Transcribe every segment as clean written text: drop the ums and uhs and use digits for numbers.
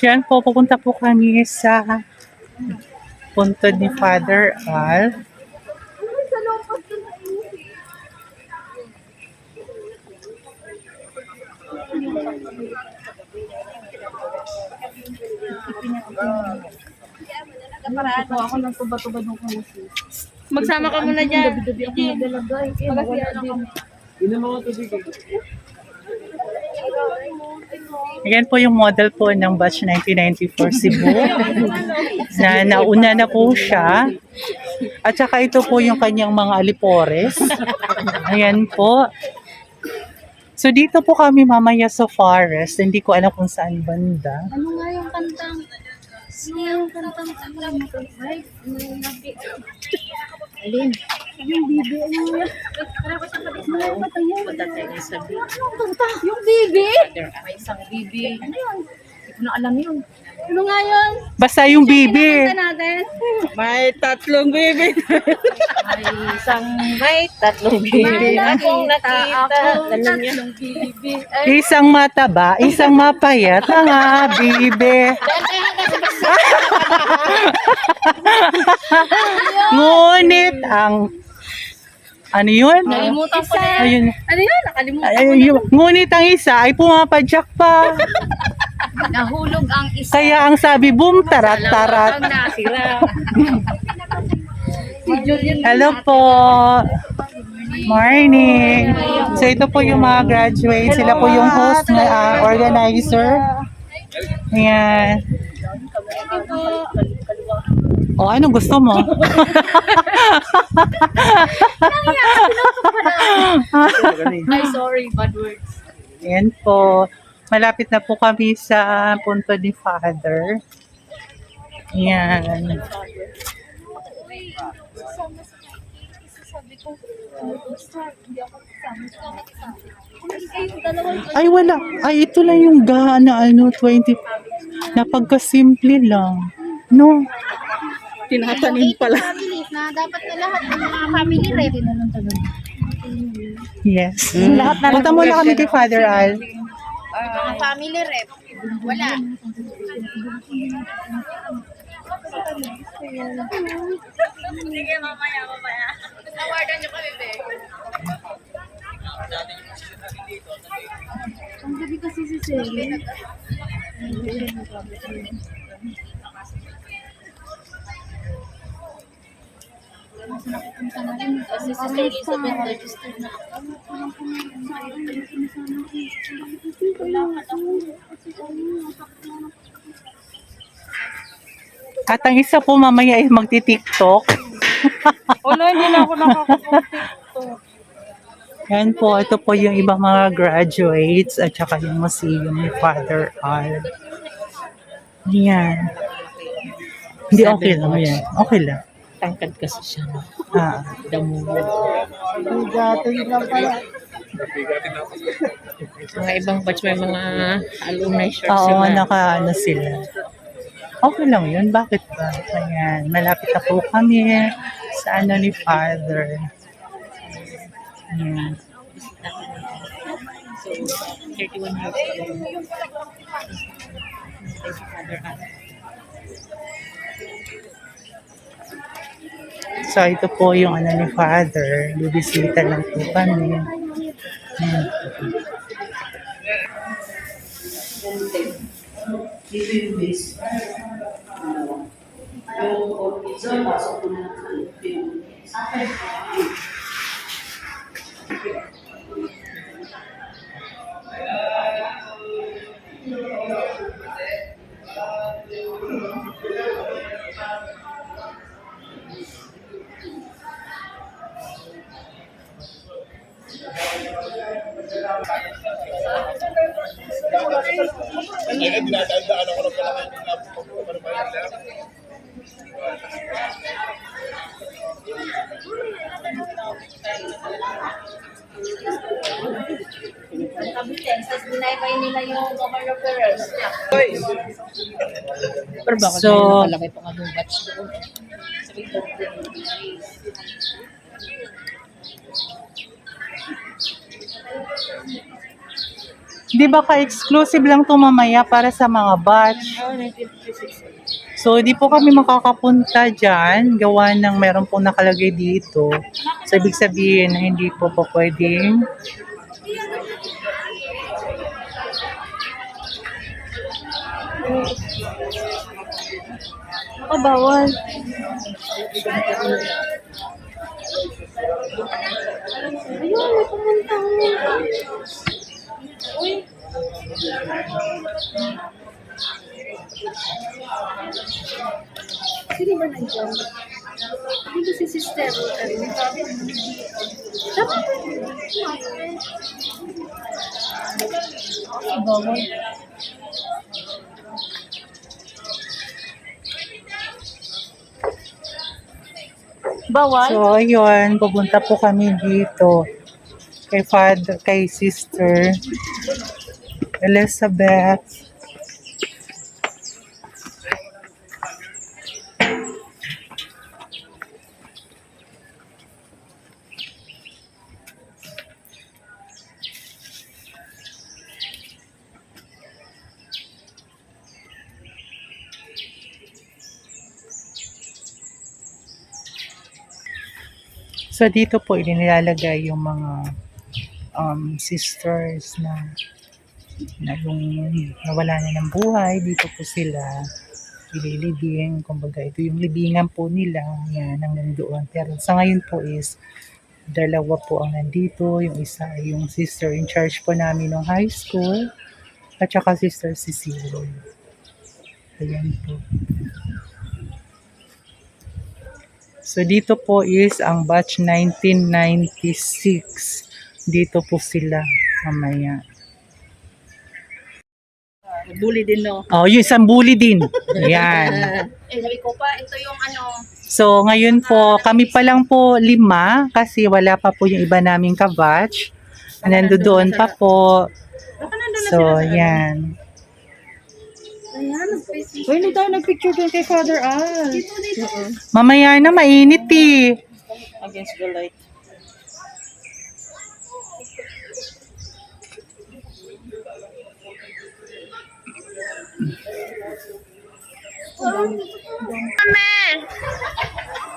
Yan po, pupunta po kami sa punto ni Father Al. Ako ng tuba-tuba nung kumusi. Magsama ka muna dyan. Gabi-gabi ako naglalagay. Ayan po yung model po ng batch 1994 Cebu. Na nauna na po siya. At saka ito po yung kanyang mga alipores. Ayan po. So dito po kami mamaya sa forest. Hindi ko alam kung saan banda. Ano nga yung kantang? Ano nga yung kantang? Right? Alin? Yung bibi. Ano yan? Ano ba tayo? Punta tayo sa beach. Anong kanta? Yung bibi? May isang bibi. Ano yun? Hindi ko na alam yun. Ano nga yun? Basta yung bibi. Kanta natin. May tatlong bibi. May tatlong bibi. Akong nakita. Ganun yan. Tatlong bibi. Isang mataba, isang mapayat, mga bibi. Ngunit ang ano yun? Nalimutan ko na yan. Ayun. Ano yun? Nakalimutan ko Ay, ngunit ang isa ay pumapadyak pa. Nahulog ang isa. Kaya ang sabi, boom, tarat, tarat. Ang nasira. Si Julian. Hello po. Morning. So ito po yung mga graduates. Sila po yung host na organizer. Ayan. O, anong gusto mo? Ay, sorry. Bad words. Ayan po. Malapit na po kami sa punto ni Father. Ayan. Ay, wala. Ay, ito lang yung gana, 20. Napagkasimple lang. No? Tinatanim pala. Families na dapat na lahat ng mga family ready na lang talaga. Yes. Punta muna kami kay Father Al. Mga family rep. Wala. Sige, mamaya. Awardan nyo kami, be. Ang gabi kasi si Sally. Kasi si Elizabeth registered na. At ang isa po mamaya ay magti-TikTok. Wala, hindi na ako nakakapag-tiktok. Yan po, ito po yung ibang mga graduates at saka yung museum ni Father Al. Yan. Hindi, okay lang yan. Okay lang. Tangkad kasi siya. Ah. Damo. Mga ibang batch may mga alumni shirts Oo, sila. naka-ano sila. Okay lang yun. Bakit ba? Ayan. Malapit na po kami sa ano ni Father. Ayan. So, 31 years old. Father Al. So, ito po yung ano ni Father. Bibisita lang po kami. Ayan. Tapos binaybay nila yung governor Perez. Pero bakit So, may nakalaki pa nga doon batch doon? Di ba ka-exclusive lang to mamaya para sa mga batch? Oh, 1956. So, di po kami makakapunta dyan. Gawa ng meron pong nakalagay dito. So, ibig sabihin na hindi po pwedeng Nakabawal. Ayun, may pumunta. Uy. Sino ba nandiyan? Dito si sister. Dapat bawal. Bawal? So, ayun, pupunta po kami dito kay Sister Elizabeth. So, dito po inilalagay yung mga sisters na yung nawala na ng buhay. Dito po sila ililibing. Kumbaga, ito yung libingan po nila. Yan, ang nandoon. Pero sa ngayon po is, dalawa po ang nandito. Yung isa ay yung sister in charge po namin ng high school. At saka sister Cecile. Ayan po. So, dito po is ang batch 1996. Dito po sila mamaya. Bully din, no? Oh, yung isang bully din. Ayan. Sabi ko pa, ito yung ano. So, ngayon po, kami pa lang po 5 kasi wala pa po yung iba naming kabatch. Nandoon pa po. So, yan. Ayan, nag-Facebook. Uy, hindi tayo nag-picture doon kay Father Al. Dito. Mamaya na, mainit eh. Against the light.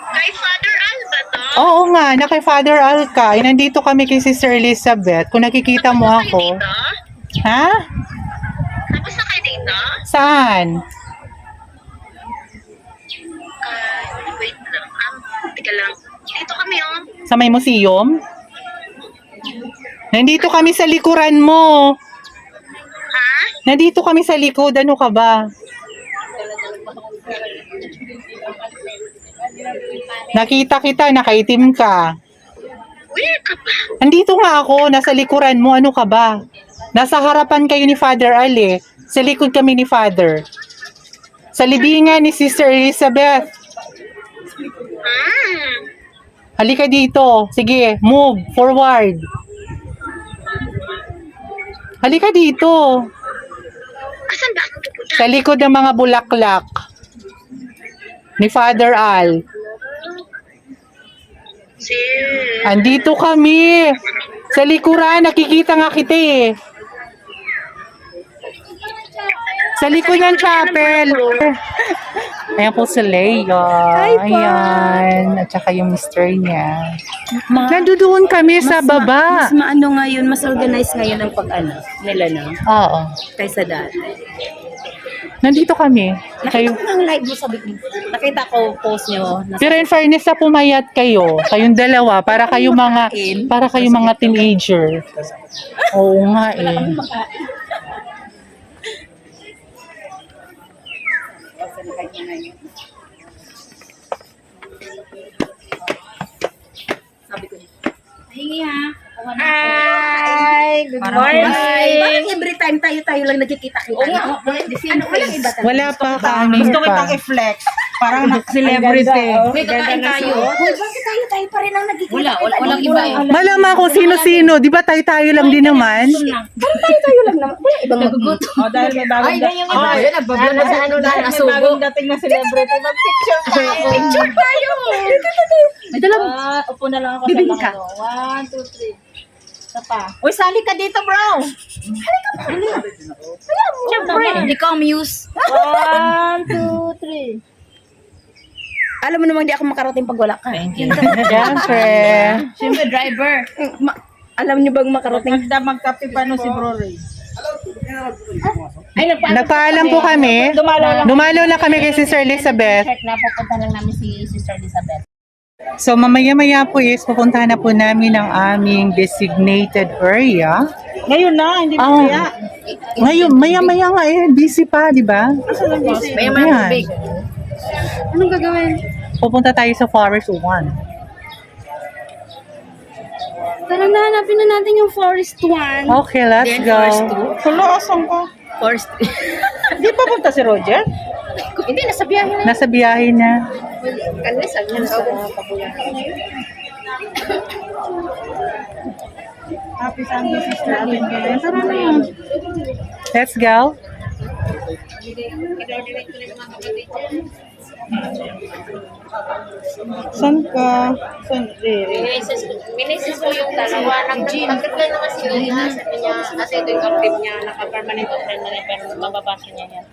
Kay Father Al ba to? Oo nga, na kay Father Alca. Eh, nandito kami kay Sister Elizabeth. Kung nakikita mo ako. Dito? Ha? Tapos na kayo dito? Saan? Wait lang. Tiga lang. Dito kami, oh. Sa may museum? Nandito kami sa likuran mo. Ha? Nandito kami sa likod. Ano ka ba? Nakita kita, nakaitim ka. Where ka ba? Andito nga ako, nasa likuran mo. Ano ka ba? Nasa harapan kayo ni Father Ali. Sa likod kami ni Father. Sa libingan ni Sister Elizabeth. Halika dito. Sige, move forward. Halika dito. Asan ba ako pupunta? Sa likod ng mga bulaklak ni Father Al. Sis. Andito kami. Sa likuran, nakikita nga kita eh. Sa likod ng chapel. Ayan po si Leia. Ayan. At saka yung mister niya. Nandoon kami sa baba. Mas maano ngayon, mas organized ngayon ang pag-ano nila, no? Oo. Kaysa dati. Nandito kami. Nakita ko ng live mo sa bigla. Nakita ko post nyo. Pero in fairness na pumayat kayo. Kayong dalawa. Para kayong mga teenager. Oo nga eh. Sabi ko niya. Hingi ha. Hi! Good Bakit every time tayo lang nagkikita-kita? Ano walang iba talaga? Wala pa kami pa. i-flex. Parang celebrity. May kakain tayo. Hoy, bakit tayo pa rin ang nagkikita? Walang iba eh. Malama ko sino-sino. Di ba tayo lang din naman? Tayo lang naman. Wala ibang nagugutom. O dahil may bagong Ay, yung iba. Ayun, nagbablog na sa ano na, may nasubo. bagong dating na celebrity. Mag-picture tayo. Picture tayo. May dalang. Upo na lang ako Bibili ka? sa 1, 2, 3. Isa pa. Uy, sali ka dito, bro. Siyempre. Ikaw, Muse. 1, 2, 3. Alam mo namang di ako makarating pag wala ka. Siyempre. Siyempre, driver. Alam niyo bang makarating? Magkape pa no si Bro Ray. Ay, Nagpaalam po kami. Dumalo lang kami kay Sister Elizabeth. check na pupunta lang namin si Sister Elizabeth. So mamaya-maya po is pupuntahan na po namin ang aming designated area. Ngayon na, hindi Ah, mo kaya. ngayon, maya-maya nga busy pa, di ba? May Ayan. mga big. Anong gagawin? Pupunta tayo sa Forest 1. Tara na, hanapin na natin yung Forest 1. Okay, let's Then, go. Forest Hello, asan ka? Forest Di pa punta si Roger? Hindi, nasa biyahe na. Nasa biyahe na. Kanina, sabi niya nasa pabuyan. Happy Sunday, Sister Alin. Tara na. Let's go. San ka? San? Minisis ko yung dalawa. Nagkakit naman si Lina. Sabi niya, kasi ito yung active niya. Naka-permanent friend na niya. Pero mababasa niya yan.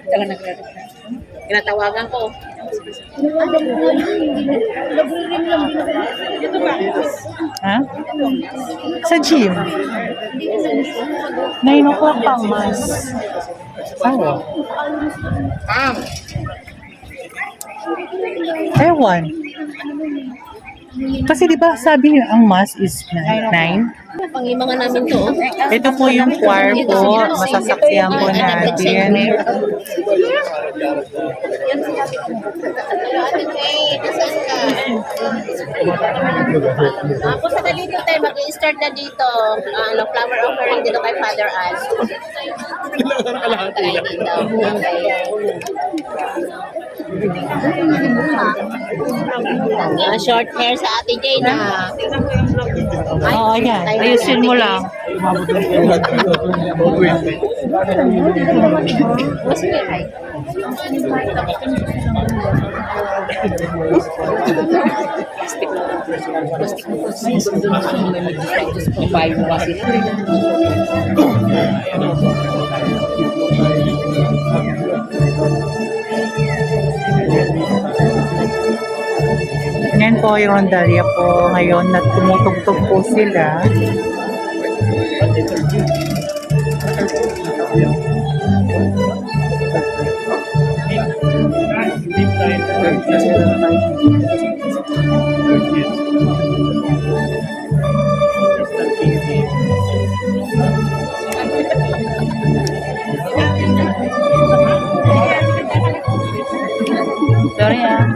Talaga nagre-reply. Tinatawagan ko. Ha? Sa gym. 9 o'clock pang mas. Oh. Ewan. Kasi di ba sabi ang mass is 9? Pangimangan namin to. Ito po yung kwarto. Masasaksihan po natin. Punta na dito tayo. Mag-i-start na dito. Flower offering dito kay Father Al. Short hair sa Ate Jane na. Oo, ayan. Ayusin mo lang. Yan po yung rondalya po ngayon na tumutugtog po sila. Sorry ah.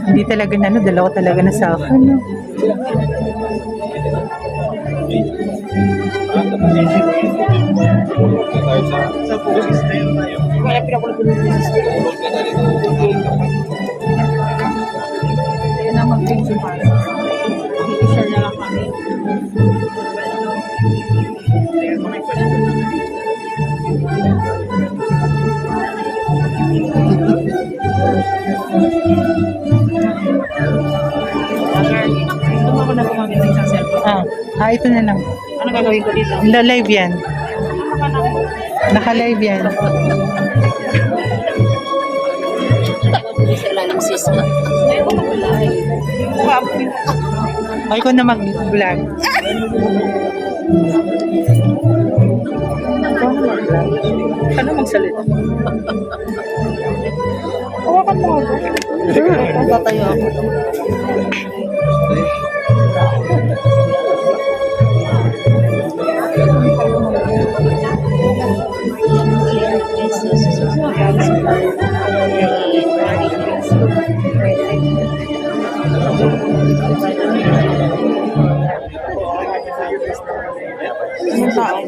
Hindi talaga na, dalawa talaga na sa akin. No? Na mag-picture pa. I-share na lang kami. Gusto mo na gumamit sa cellphone. Ito na lang. Ano gagawin ko dito? Live yan. Naka-live yan. Hindi sila ng sisma. Ay ko na mag-vlog. Ano magsalita? Hawakan mo ako. Tatayo ako. Anong tao?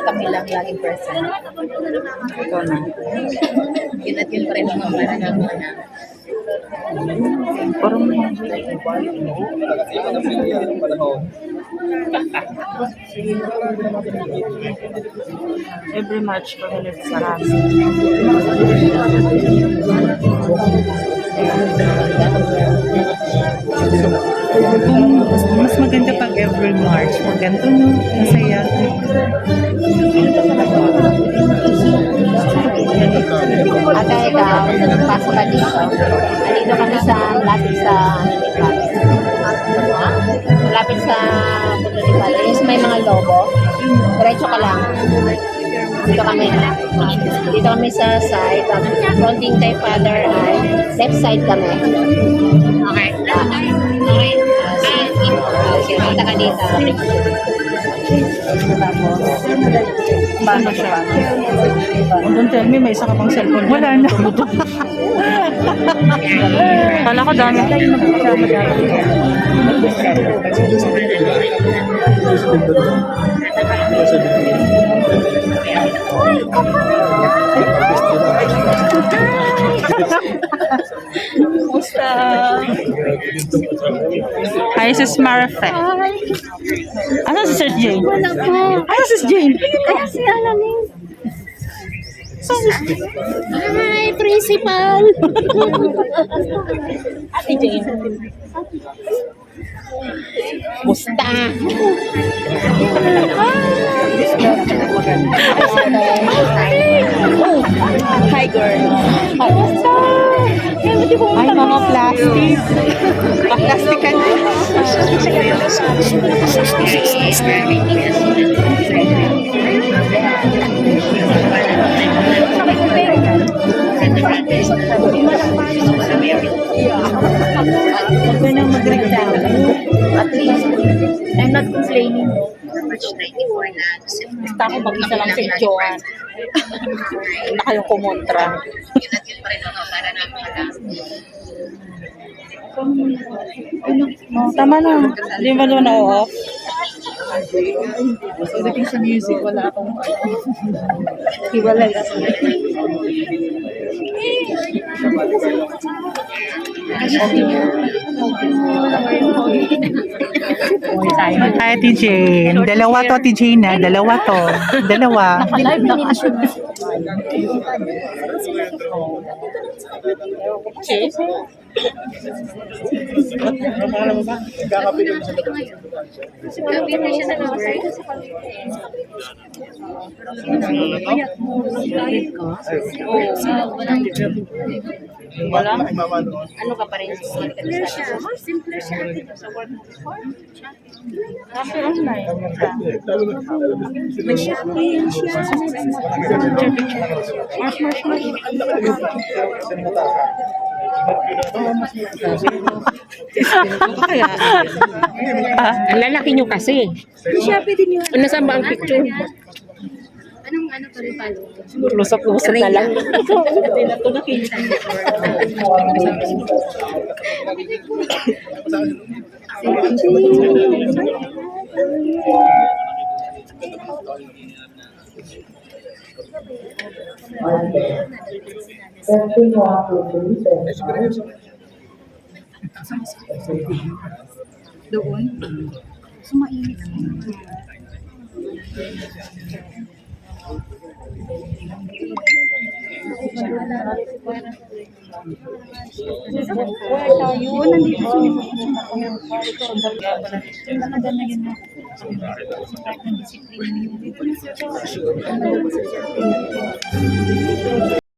Kami lang laging person. Ikaw na. Yun at yun pa rin ang mga na. Parang Every March po nila sa Sarasi. mas maganda pag every March. Maganda no, masaya. Ate, ikaw, pasok ka dito. Nandito kami sa lapit sa malapit sa Pagdadipala. Yung may mga logo. Diretso ka lang. Dito kami. Dito kami sa side. Fronting kay Father ay left side kami. Okay. Okay. Okay. Punta ka dito. Paano siya? Don't tell me, may isa ka pang cellphone. Wala na. Kala ko dami tayo magkasama dati. Hi, sis Marfe. Ano si Sir Jane? Wala pa. Ano si Jane? Kaya si Alamin. Hi, principal. Ate Jane. Musta? Hi, girl. Musta? Ay, mga plastic. Paplastikan din. Huwag ka nang mag-reklamo. At least, I'm not complaining. Basta ako mag-isa lang si Joan. Na kayong kumontra. Oh, tama na. Hindi mo doon na-off. Pagdating sa music, wala akong hiwalay ako. Hi, Ate Jane. Dalawa to, Ate Jane, ha? Dalawa to. Dalawa. Live na kasi. Gabi na siya sa number. Wala? Ano ka pa rin? Simpler siya. Simpler siya. Kasi online. May shopping siya. Ang lalaki nyo kasi. Shopee din yun. Nasaan ba ang picture? Anong ano pa rin palo? Lusot-lusot na lang. Doon. Sumainit. Nandito